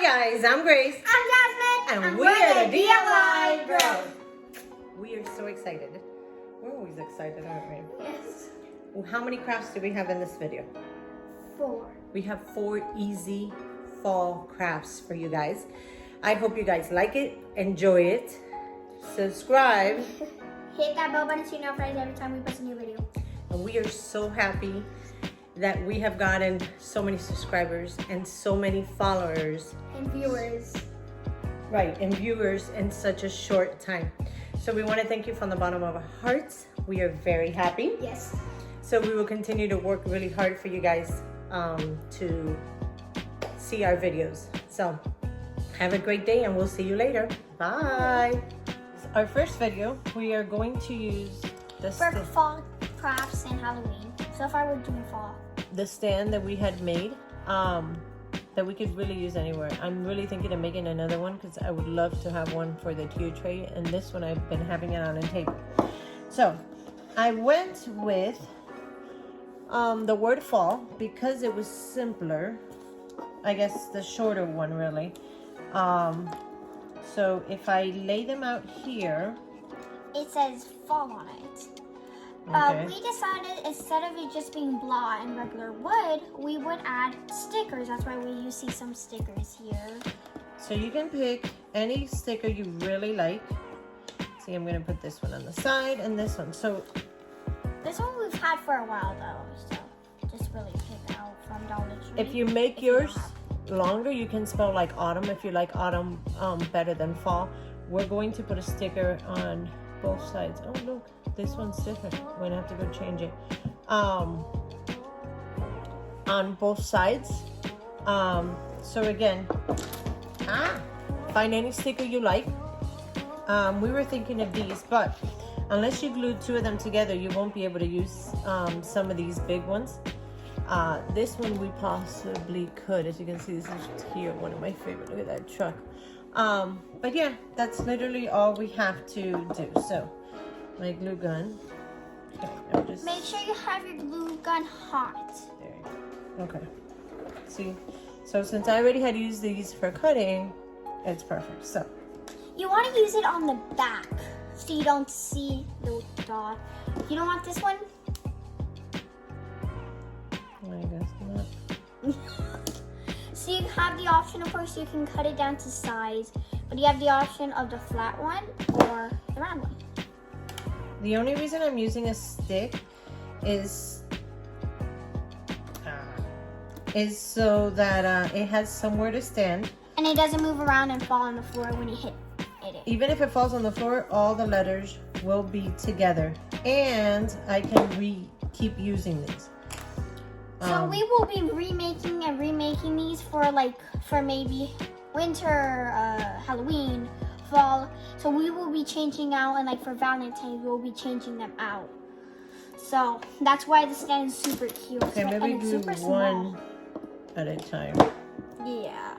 guys, I'm Grace. I'm Jasmine. And we are the DIY Girls. We are so excited. We're always excited, aren't we? Yes. Well, how many crafts do we have in this video? 4. We have 4 easy fall crafts for you guys. I hope you guys like it, enjoy it, subscribe. Hit that bell button so you know every time we post a new video. And we are so happy that we have gotten so many subscribers and so many followers. And viewers. Right, and viewers in such a short time. So we want to thank you from the bottom of our hearts. We are very happy. Yes. So we will continue to work really hard for you guys to see our videos. So have a great day and we'll see you later. Bye. Our first video, we are going to use the For fall crafts and Halloween. So far we're doing fall. The stand that we had made that we could really use anywhere. I'm really thinking of making another one because I would love to have one for the tier tray, and this one I've been having it on a table. So I went with the word fall because it was simpler. I guess the shorter one really. So if I lay them out here, it says fall on it. okay. We decided instead of it just being blah and regular wood, we would add stickers. That's why you see some stickers here. So you can pick any sticker you really like. See, I'm gonna put this one on the side and this one. So this one we've had for a while though, so just really pick out from Dollar Tree. if you make yours longer, you can spell like autumn if you like autumn better than fall. We're going to put a sticker on both sides. Oh look, this one's different. We're gonna have to go change it. On both sides. So again, find any sticker you like. We were thinking of these, but unless you glue 2 of them together, you won't be able to use some of these big ones. This one we possibly could. As you can see, this is here, one of my favorite. Look at that truck. But yeah, that's literally all we have to do. So my glue gun. Okay, I'm just... Make sure you have your glue gun hot. There you go. Okay. See, so since I already had used these for cutting, it's perfect. So you want to use it on the back so you don't see the dot. You don't want this one? I guess not. So you have the option, of course, you can cut it down to size, but you have the option of the flat one or the round one. The only reason I'm using a stick is so that it has somewhere to stand. And it doesn't move around and fall on the floor when you hit it. Even if it falls on the floor, all the letters will be together, and I can keep using these. So we will be remaking these for maybe winter, Halloween, fall. So we will be changing out, and like for Valentine's, we'll be changing them out. So that's why the stand is super cute. Okay, maybe and it's do super one small. at a time. Yeah.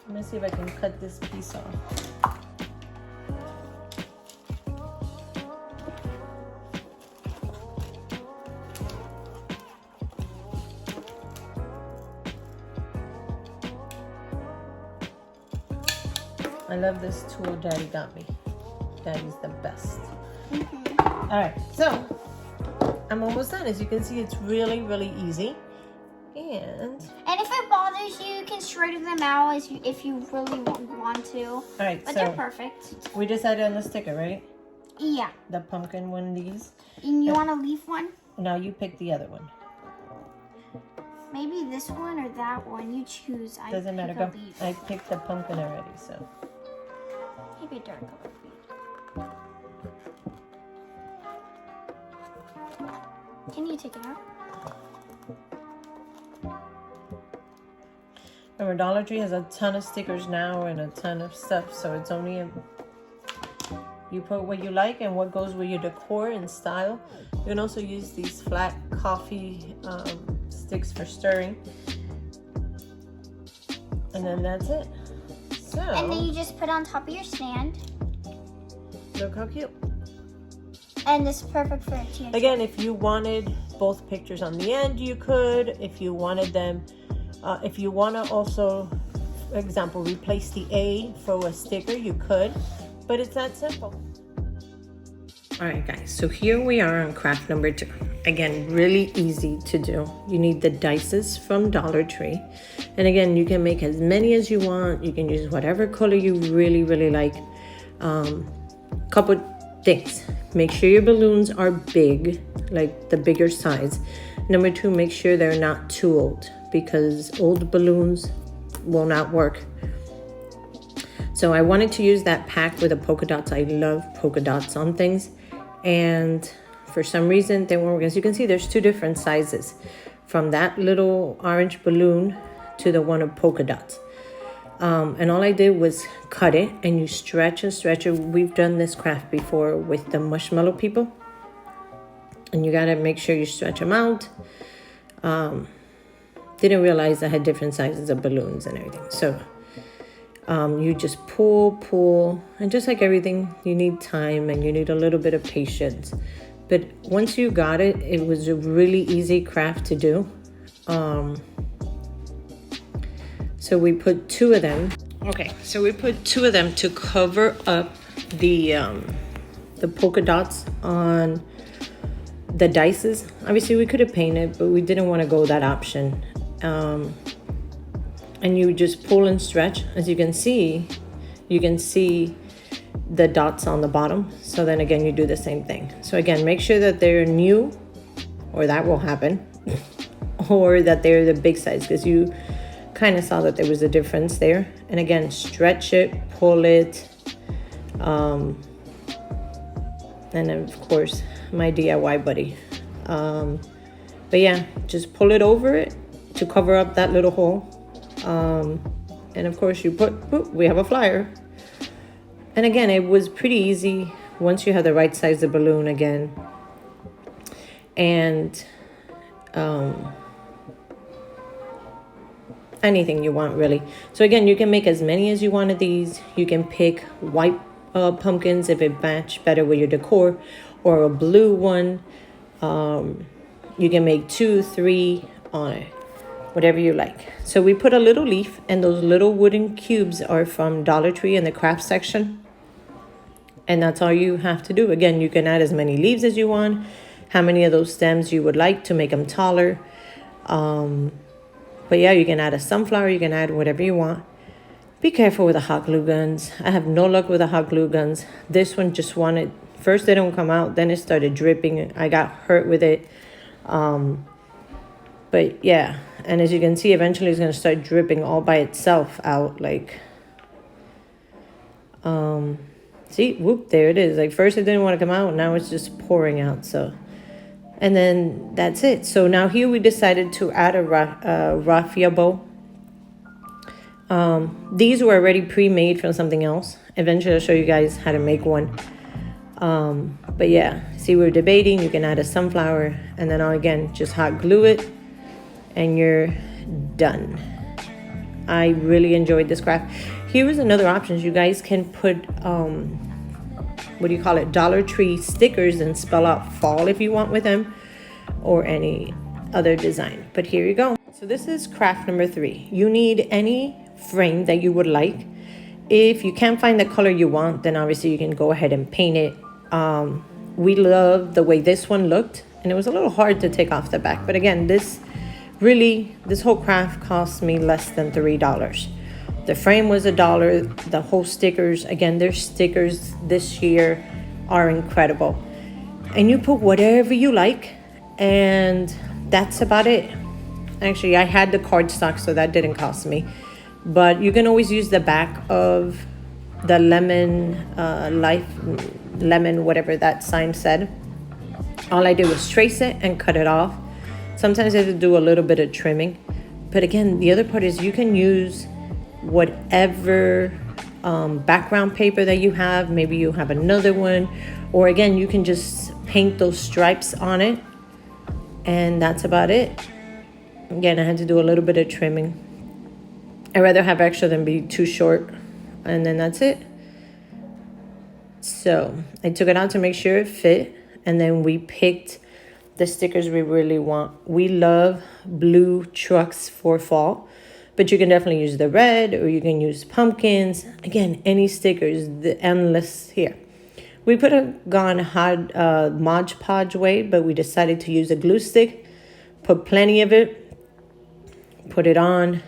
Let me see if I can cut this piece off. I love this tool Daddy got me. Daddy's the best. Mm-hmm. All right, so I'm almost done. As you can see, it's really, really easy. And if it bothers you, you can straighten them out if you really want to. All right, but so they're perfect. We decided on the sticker, right? Yeah. The pumpkin one, these. And you want to leave one? Now you pick the other one. Maybe this one or that one. You choose. Doesn't matter. Go. I picked the pumpkin already, so. Maybe a dark color. Can you take it out? Our Dollar Tree has a ton of stickers now and a ton of stuff, so it's only you put what you like and what goes with your decor and style. You can also use these flat coffee sticks for stirring. And then that's it. So, and then you just put on top of your stand. Look how cute. And this is perfect for it too. Again, if you wanted both pictures on the end, you could. If you wanted them, if you want to also, for example, replace the A for a sticker, you could. But it's that simple. All right, guys. So here we are on craft number 2. Again, really easy to do. You need the dices from Dollar Tree. And again, you can make as many as you want. You can use whatever color you really, really like. Couple things. Make sure your balloons are big, like the bigger size. Number 2, make sure they're not too old, because old balloons will not work. So I wanted to use that pack with the polka dots. I love polka dots on things. And for some reason, they weren't working. As you can see, there's 2 different sizes. From that little orange balloon to the one of polka dots. And all I did was cut it, and you stretch and stretch it. We've done this craft before with the marshmallow people. And you gotta make sure you stretch them out. Didn't realize I had different sizes of balloons and everything. So you just pull, and just like everything, you need time and you need a little bit of patience. But once you got it, it was a really easy craft to do. So we put 2 of them. Okay, so we put 2 of them to cover up the polka dots on the dices. Obviously, we could have painted, but we didn't want to go that option. And you just pull and stretch. As you can see the dots on the bottom. So then again, you do the same thing. So again, make sure that they're new, or that will happen, or that they're the big size, because you kind of saw that there was a difference there. And again, stretch it, pull it, and then of course my DIY buddy. But yeah, just pull it over it to cover up that little hole. And of course you we have a flyer. And again, it was pretty easy once you have the right size of balloon again. And anything you want, really. So again, you can make as many as you want of these. You can pick white pumpkins if it match better with your decor, or a blue one. You can make 2, 3 on it, whatever you like. So we put a little leaf, and those little wooden cubes are from Dollar Tree in the craft section. And that's all you have to do. Again, you can add as many leaves as you want, how many of those stems you would like to make them taller. But yeah, you can add a sunflower, you can add whatever you want. Be careful with the hot glue guns. I have no luck with the hot glue guns. This one just wanted, first they don't come out, then it started dripping. I got hurt with it. But yeah, and as you can see, eventually it's gonna start dripping all by itself out, like, see, whoop, there it is. Like first it didn't want to come out, now it's just pouring out, so. And then that's it. So now here we decided to add a raffia bow. These were already pre-made from something else. Eventually I'll show you guys how to make one. But yeah, see, we're debating. You can add a sunflower, and then again, just hot glue it, and you're done. I really enjoyed this craft. Here is another option. You guys can put what do you call it, Dollar Tree stickers, and spell out fall if you want with them, or any other design. But here you go. So this is craft number 3. You need any frame that you would like. If you can't find the color you want, then obviously you can go ahead and paint it. We love the way this one looked, and it was a little hard to take off the back, but again, this whole craft cost me less than $3. The frame was $1. The whole stickers, again, their stickers this year are incredible. And you put whatever you like, and that's about it. Actually, I had the cardstock, so that didn't cost me. But you can always use the back of the lemon, whatever that sign said. All I did was trace it and cut it off. Sometimes I had to do a little bit of trimming. But again, the other part is you can use whatever background paper that you have. Maybe you have another one, or again, you can just paint those stripes on it, and that's about it. Again, I had to do a little bit of trimming. I'd rather have extra than be too short, and then that's it. So I took it out to make sure it fit, and then we picked the stickers we really want. We love blue trucks for fall, but you can definitely use the red, or you can use pumpkins. Again, any stickers, the endless here. We could have gone hard Mod Podge way, but we decided to use a glue stick. Put plenty of it. Put it on.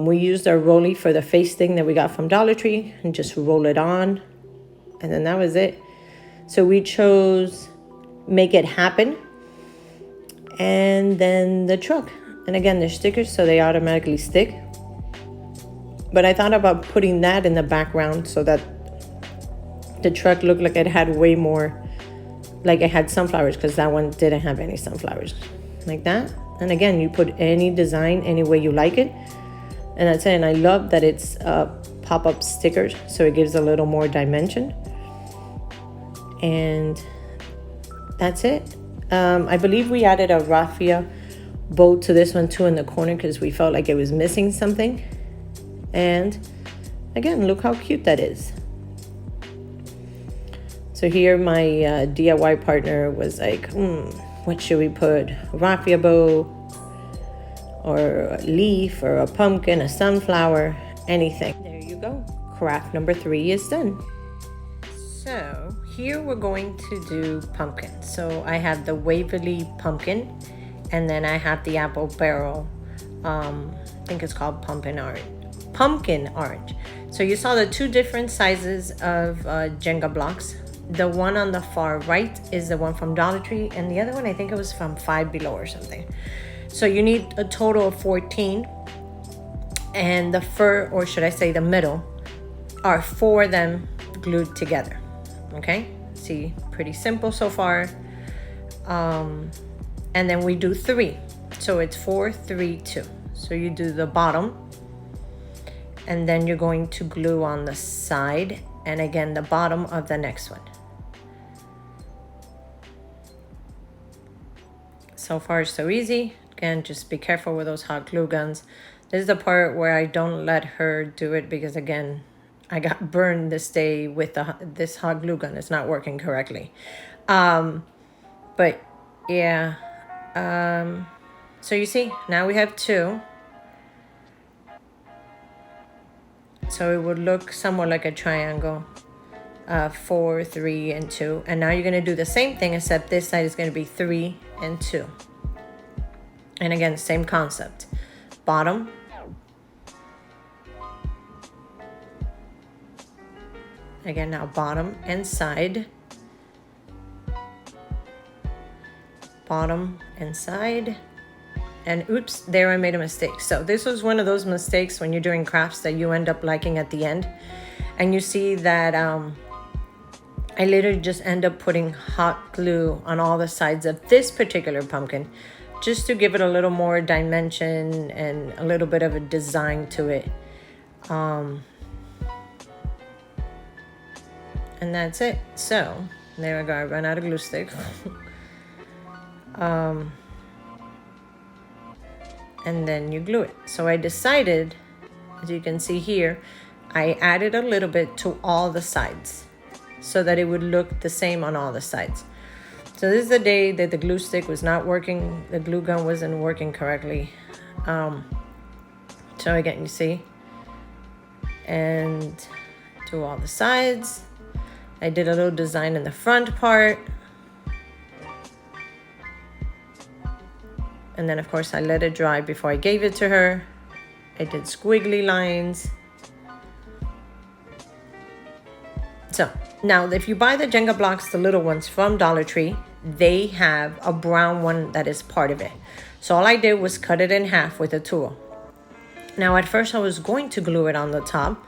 We used our rolly for the face thing that we got from Dollar Tree and just roll it on. And then that was it. So we chose Make It Happen. And then the truck. And again, they're stickers, so they automatically stick. But I thought about putting that in the background so that the truck looked like it had way more, like it had sunflowers, because that one didn't have any sunflowers. Like that. And again, you put any design any way you like it. And that's it. And I love that it's pop-up stickers, so it gives a little more dimension. And that's it. I believe we added a raffia bow to this one too in the corner because we felt like it was missing something. And again, look how cute that is. So here my DIY partner was like, what should we put? A raffia bow, or a leaf, or a pumpkin, a sunflower, anything. There you go. Craft number 3 is done. So here we're going to do pumpkin. So I have the Waverly pumpkin, and then I have the apple barrel. I think it's called pumpkin orange. So you saw the 2 different sizes of Jenga blocks. The one on the far right is the one from Dollar Tree, and the other one I think it was from Five Below or something. So you need a total of 14, and the fur, or should I say the middle, are 4 of them glued together. Okay, see, pretty simple so far. And then we do 3, so it's 4, 3, 2. So you do the bottom, and then you're going to glue on the side, and again the bottom of the next one. So far so easy. Again, just be careful with those hot glue guns. This is the part where I don't let her do it because again, I got burned this day with this hot glue gun. It's not working correctly. But yeah. So you see, now we have 2. So it would look somewhat like a triangle. 4, 3, and 2. And now you're going to do the same thing, except this side is going to be 3 and 2. And again, same concept. Bottom. Again, now bottom and side. Bottom and side. And oops, there I made a mistake. So this was one of those mistakes when you're doing crafts that you end up liking at the end. And you see that I literally just end up putting hot glue on all the sides of this particular pumpkin, just to give it a little more dimension and a little bit of a design to it. And that's it. So there we go. I ran out of glue stick. And then you glue it. So I decided, as you can see here, I added a little bit to all the sides so that it would look the same on all the sides. So this is the day that the glue stick was not working. The glue gun wasn't working correctly. So again, you see, and to all the sides. I did a little design in the front part. And then of course I let it dry before I gave it to her. I did squiggly lines. So now if you buy the Jenga blocks, the little ones from Dollar Tree, they have a brown one that is part of it. So all I did was cut it in half with a tool. Now at first I was going to glue it on the top,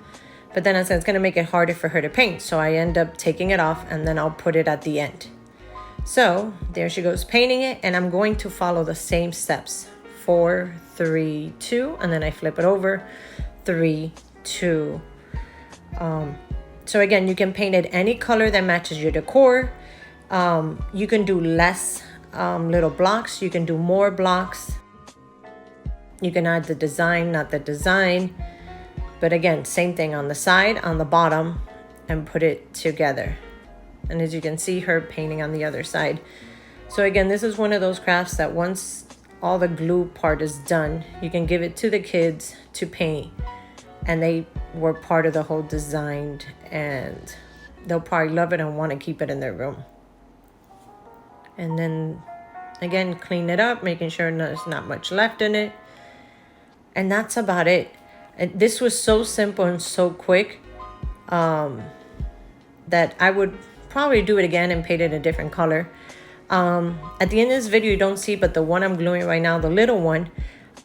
but then I said it's going to make it harder for her to paint. So I end up taking it off and then I'll put it at the end. So there she goes painting it, and I'm going to follow the same steps 4, 3, 2, and then I flip it over, 3, 2. So again, you can paint it any color that matches your decor. You can do less little blocks. You can do more blocks. You can add the design, not the design. But again, same thing on the side, on the bottom, and put it together. And as you can see, her painting on the other side. So again, this is one of those crafts that once all the glue part is done, you can give it to the kids to paint. And they were part of the whole design, and they'll probably love it and want to keep it in their room. And then again, clean it up, making sure there's not much left in it. And that's about it. And this was so simple and so quick that I would probably do it again and paint it a different color. At the end of this video, you don't see, but the one I'm gluing right now, the little one,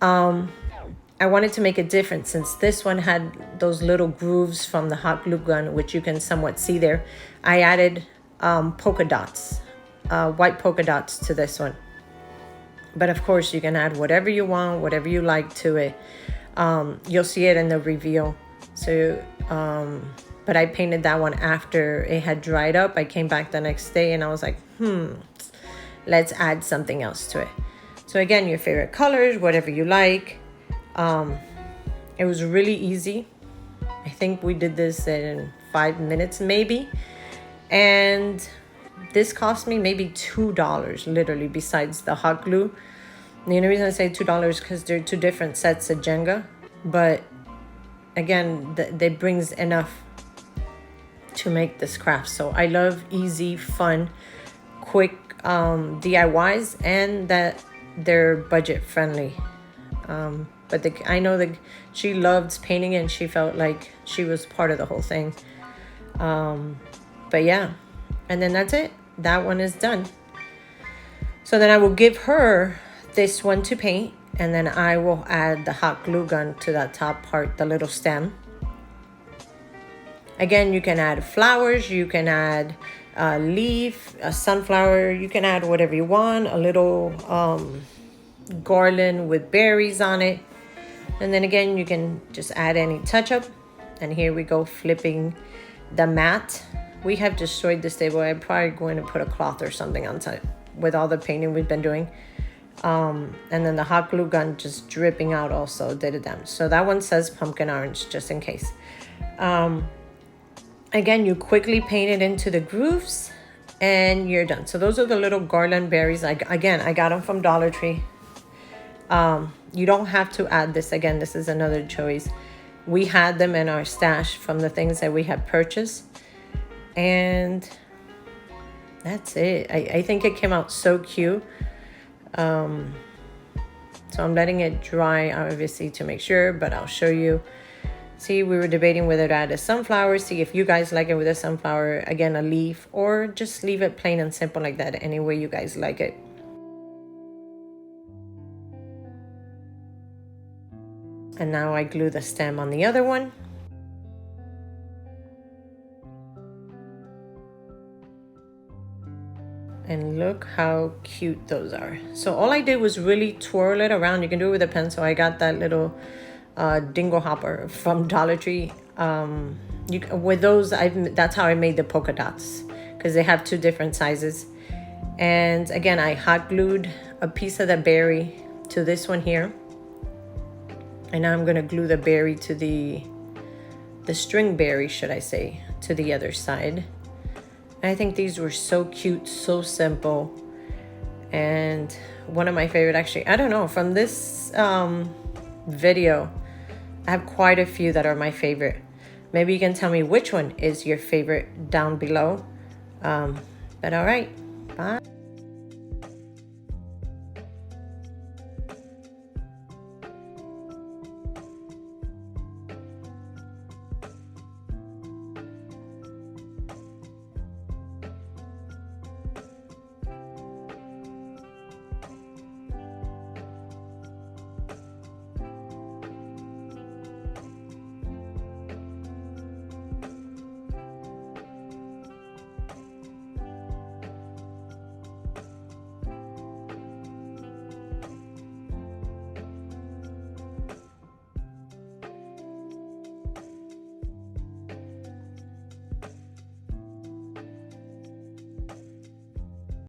I wanted to make it different since this one had those little grooves from the hot glue gun, which you can somewhat see there. I added polka dots, white polka dots to this one. But of course, you can add whatever you want, whatever you like to it. You'll see it in the reveal. So, but I painted that one after it had dried up. I came back the next day and I was like, let's add something else to it. So again, your favorite colors, whatever you like. It was really easy. I think we did this in 5 minutes maybe. And this cost me maybe $2 literally, besides the hot glue. The only reason I say $2 because they're 2 different sets of Jenga. But again, that brings enough to make this craft. So I love easy, fun, quick DIYs, and that they're budget friendly. But I know that she loved painting it and she felt like she was part of the whole thing. But yeah, and then that's it. That one is done. So then I will give her this one to paint, and then I will add the hot glue gun to that top part, the little stem. Again, you can add flowers, you can add a leaf, a sunflower, you can add whatever you want, a little garland with berries on it. And then again, you can just add any touch up. And here we go, flipping the mat. We have destroyed this table. I'm probably going to put a cloth or something on top with all the painting we've been doing. And then the hot glue gun just dripping out also did it damage. So that one says pumpkin orange, just in case. Again, you quickly paint it into the grooves and you're done. So those are the little garland berries. I got them from Dollar Tree. You don't have to add this. Again, this is another choice. We had them in our stash from the things that we had purchased. And that's it. I think it came out so cute. So I'm letting it dry, obviously, to make sure, but I'll show you. See, we were debating whether to add a sunflower. See if you guys like it with a sunflower, again, a leaf, or just leave it plain and simple like that, any way you guys like it. And now I glue the stem on the other one. And look how cute those are. So all I did was really twirl it around. You can do it with a pencil. I got that little dingle hopper from Dollar Tree. With those, that's how I made the polka dots, because they have 2 different sizes. And again, I hot glued a piece of the berry to this one here. And now I'm gonna glue the berry to the string berry, should I say, to the other side. I think these were so cute, so simple. And one of my favorite, actually, I don't know, from this video, I have quite a few that are my favorite. Maybe you can tell me which one is your favorite down below. But all right, bye.